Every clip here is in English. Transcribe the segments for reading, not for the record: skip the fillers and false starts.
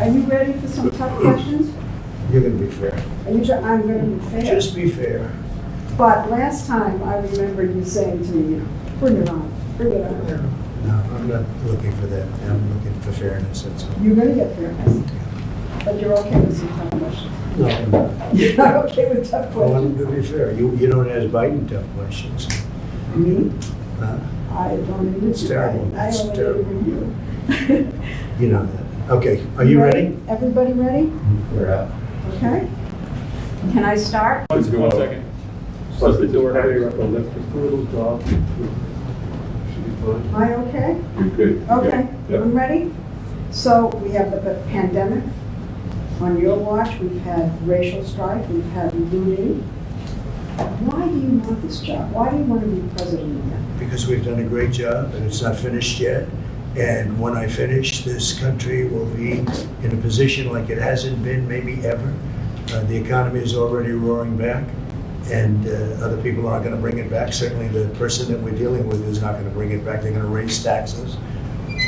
Are you ready for some tough questions? You're going to be fair. I'm going to be fair. Just be fair. But last time, I remember you saying to me, bring it on, bring it on. No, I'm not looking for that. I'm looking for fairness, that's all. You're going to get fairness. But you're okay with some tough questions. No, I'm not. You're not okay with tough Well, I'm questions? going to be fair. You don't ask Biden tough questions. Me? Huh? I don't even. It's terrible. I It's only terrible. interview you. You know that. Okay, are you ready? Everybody ready? We're out. Okay. Can I start? One second. Close the door. Lift a little job. Should be fine. Am I okay? You're good. Okay, Yep. I'm ready. So we have the pandemic. On your watch, we've had racial strife, we've had looting. Why do you want this job? Why do you want to be president again? Because we've done a great job and it's not finished yet. And when I finish, this country will be in a position like it hasn't been maybe ever. The economy is already roaring back, and other people aren't going to bring it back. Certainly the person that we're dealing with is not going to bring it back. They're going to raise taxes.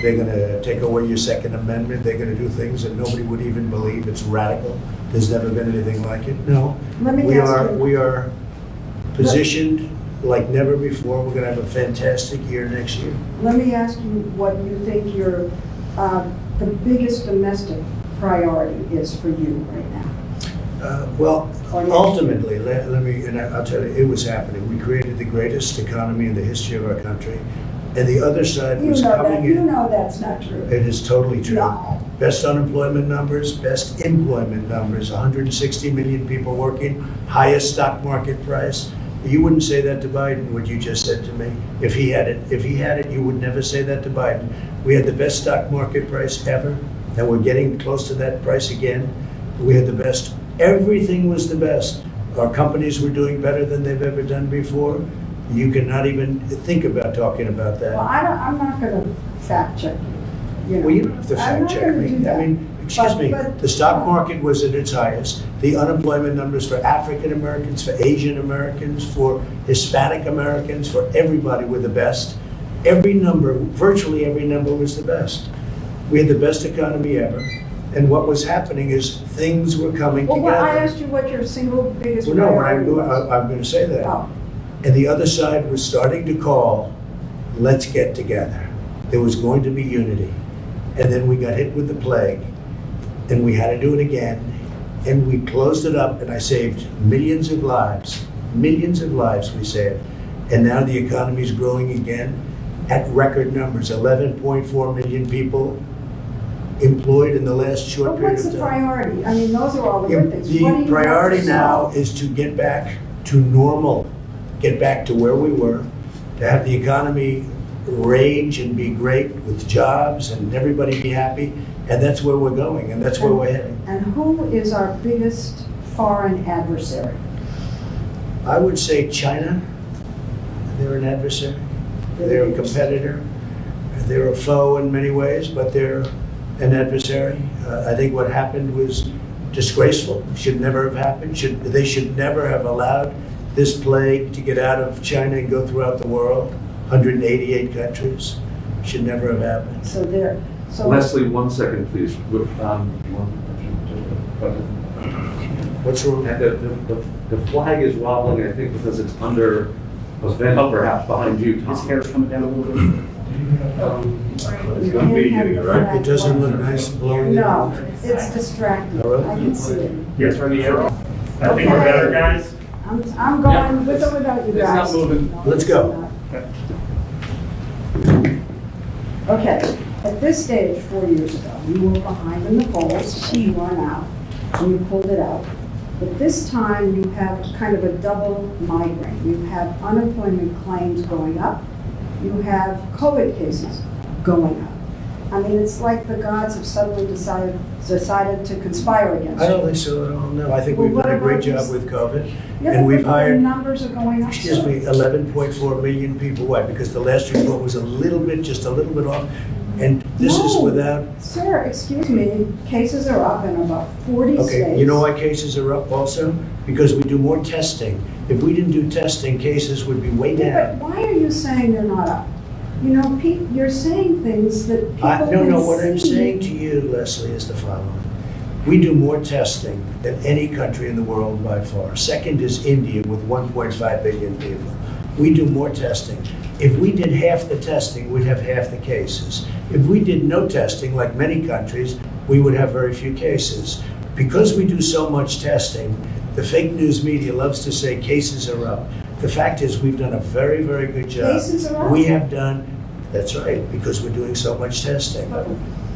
They're going to take away your Second Amendment. They're going to do things that nobody would even believe. It's radical. There's never been anything like it. No, Let me we ask are you- we are positioned like never before. We're going to have a fantastic year next year. Let me ask you what you think your, the biggest domestic priority is for you right now. Well, Or next ultimately, let me, and I'll tell you, it was happening. We created the greatest economy in the history of our country, and the other side You was know coming that, you in. know that's not true. It is totally true. No. Best unemployment numbers, best employment numbers, 160 million people working, highest stock market price. You wouldn't say that to Biden, what you just said to me. If he had it, you would never say that to Biden. We had the best stock market price ever, and we're getting close to that price again. We had the best. Everything was the best. Our companies were doing better than they've ever done before. You cannot even think about talking about that. Well, I'm not going to fact check you. You know. Well, you don't have to I'm fact not check gonna me. do that. I mean, excuse me, But- the stock market was at its highest. The unemployment numbers for African Americans, for Asian Americans, for Hispanic Americans, for everybody were the best. Every number, virtually every number was the best. We had the best economy ever. And what was happening is things were coming Well, together. I asked you what your single biggest Well, no, what priority I'm going, was. I'm going to say that. Oh. And the other side was starting to call, let's get together. There was going to be unity. And then we got hit with the plague, and we had to do it again. And we closed it up, and I saved millions of lives. Millions of lives we saved. And now the economy is growing again at record numbers. 11.4 million people employed in the last short But period what's of the time. priority? I mean, those are all the good things. What do The you priority want to now solve? is to get back to normal, get back to where we were, to have the economy rage and be great with jobs and everybody be happy, and that's where we're going, and that's where we're heading. And who is our biggest foreign adversary? I would say China, they're an adversary, they're a competitor, they're a foe in many ways, but they're an adversary. I think what happened was disgraceful, should never have happened. They should never have allowed this plague to get out of China and go throughout the world, 188 countries. Should never have happened. So there, so. Leslie, 1 second, please. What's wrong? The flag is wobbling, I think, because it's under a vent perhaps behind you, Tom. His hair's coming down a little bit. We can't have the flag It doesn't look flying. nice blowing. No, it's distracting. Oh, really? I can see it. Yeah, turn the arrow. I think we're better, guys. I'm going with or without you It's not guys. moving. No, Let's it's go. not. Okay, at this stage, 4 years ago, you were behind in the polls, you are now, and you pulled it out. But this time, you have kind of a double migraine. You have unemployment claims going up, you have COVID cases going up. I mean, it's like the gods have suddenly decided to conspire against you. I don't think so at all, no. I think Well, we've what done a great about job these- with COVID. Yeah, And but we've the hired, numbers are going up. excuse me, 11.4 million people. Why? Because the last report was just a little bit off. And this is No. without, Sir, excuse me, cases are up in about 40 states. okay, you know why cases are up also? Because we do more testing. If we didn't do testing, cases would be way Yeah, down. but why are you saying they're not up? You know, Pete, you're saying things that people can see. No, what I'm saying to you, Leslie, is the following. We do more testing than any country in the world by far. Second is India with 1.5 billion people. We do more testing. If we did half the testing, we'd have half the cases. If we did no testing, like many countries, we would have very few cases. Because we do so much testing, the fake news media loves to say cases are up. The fact is, we've done a very, very good job. Cases are up? We have done, that's right, because we're doing so much testing.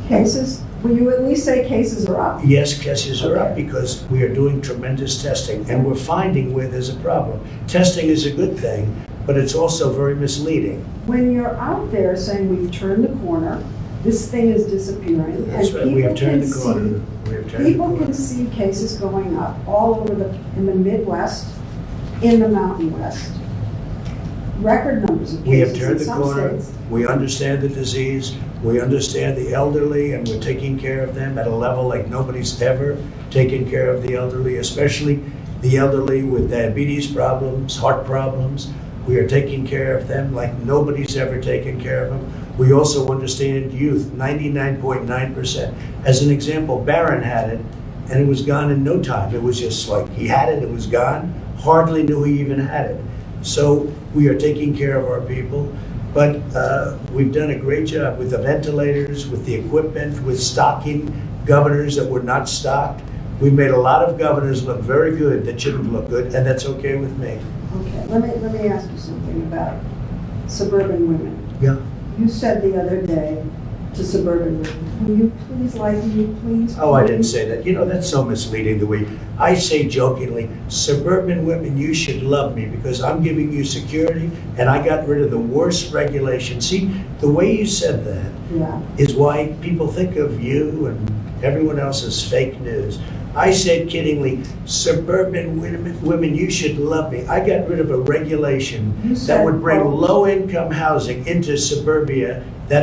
Cases, will you at least say cases are up? Yes, cases are up Okay. because we are doing tremendous testing, and we're finding where there's a problem. Testing is a good thing, but it's also very misleading. When you're out there saying we've turned the corner, this thing is disappearing, That's and right, we have people turned can the corner. see, We have turned the people corner. can see cases going up all over in the Midwest, in the Mountain West. Record numbers of We have cases turned in the some corner. states. We understand the disease. We understand the elderly, and we're taking care of them at a level like nobody's ever taken care of the elderly, especially the elderly with diabetes problems, heart problems. We are taking care of them like nobody's ever taken care of them. We also understand youth, 99.9%. As an example, Barron had it, and it was gone in no time. It was just like he had it, it was gone. Hardly knew he even had it. So we are taking care of our people. But we've done a great job with the ventilators, with the equipment, with stocking governors that were not stocked. We've made a lot of governors look very good that shouldn't look good, and that's okay with me. Okay, let me ask you something about suburban women. Yeah. You said the other day to suburban women, will you please like me, please? Oh, I didn't say that. You know, that's so misleading the way I say jokingly, suburban women, you should love me because I'm giving you security and I got rid of the worst regulation. See, the way you said that Yeah. is why people think of you and everyone else as fake news. I said kiddingly, suburban women, you should love me. I got rid of a regulation You that said, would bring quote, low-income housing into suburbia that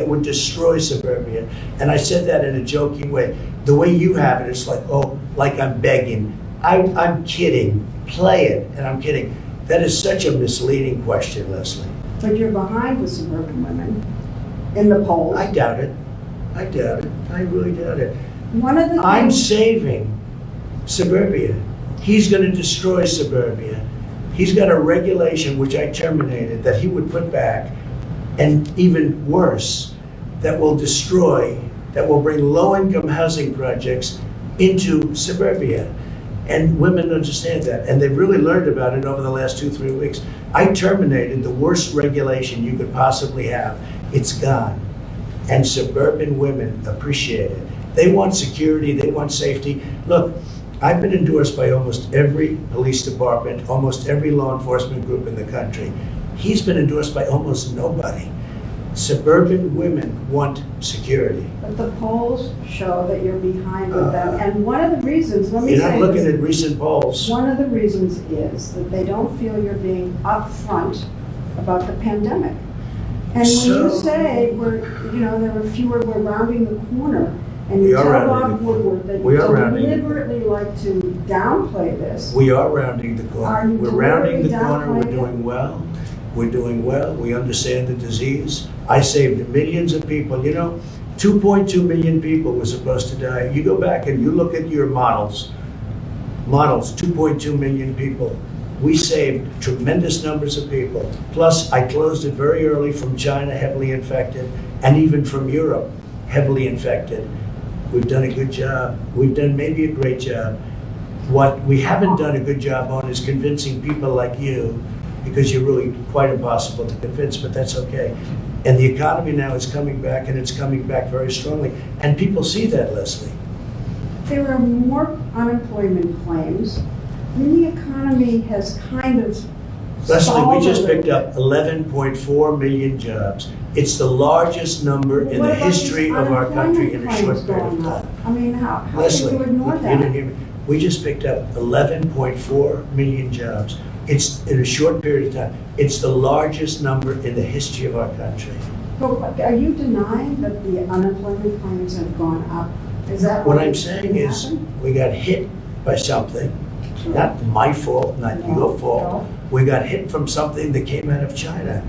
would destroy suburbia. And I said that in a joking way. The way you have it, it's like, oh, like I'm begging. I'm kidding. Play it, and I'm kidding. That is such a misleading question, Leslie. But you're behind the suburban women in the polls. I doubt it. I doubt it. I really doubt it. One of the I'm things, saving suburbia. He's going to destroy suburbia. He's got a regulation which I terminated that he would put back, and even worse, that will bring low-income housing projects into suburbia. And women understand that, and they've really learned about it over the last 2-3 weeks. I terminated the worst regulation you could possibly have. It's gone. And suburban women appreciate it. They want security, they want safety. Look, I've been endorsed by almost every police department, almost every law enforcement group in the country. He's been endorsed by almost nobody. Suburban women want security. but the polls show that you're behind with them. And one of the reasons, let me You're say not looking this, at recent polls. one of the reasons is that they don't feel you're being upfront about the pandemic. And when you So- say there are fewer, we're rounding the corner, and We you are tell rounding Bob the corner. Woodward that We you are rounding the corner. deliberately like to downplay this. We are rounding the Are corner. you We're rounding the deliberately corner. We're downplaying it? doing well. We're doing well. We understand the disease. I saved millions of people. 2.2 million people were supposed to die. You go back and you look at your models, 2.2 million people. We saved tremendous numbers of people. Plus, I closed it very early from China, heavily infected, and even from Europe, heavily infected. We've done a good job. We've done maybe a great job. What we haven't done a good job on is convincing people like you, because you're really quite impossible to convince, but that's okay. And the economy now is coming back, and it's coming back very strongly. And people see that, Leslie. There are more unemployment claims. I mean, the economy has kind of Leslie, we just stalled a picked little up 11.4 million jobs. It's the largest number bit. in What the about history these of our country in a unemployment short claims period of going time. up? I mean, how can Leslie, you ignore you that? didn't hear me. We just picked up 11.4 million jobs. It's in a short period of time. It's the largest number in the history of our country. But are you denying that the unemployment claims have gone up? Is that What I'm is saying is, happened? we got hit by something, not my fault, not No, your fault. no. We got hit from something that came out of China.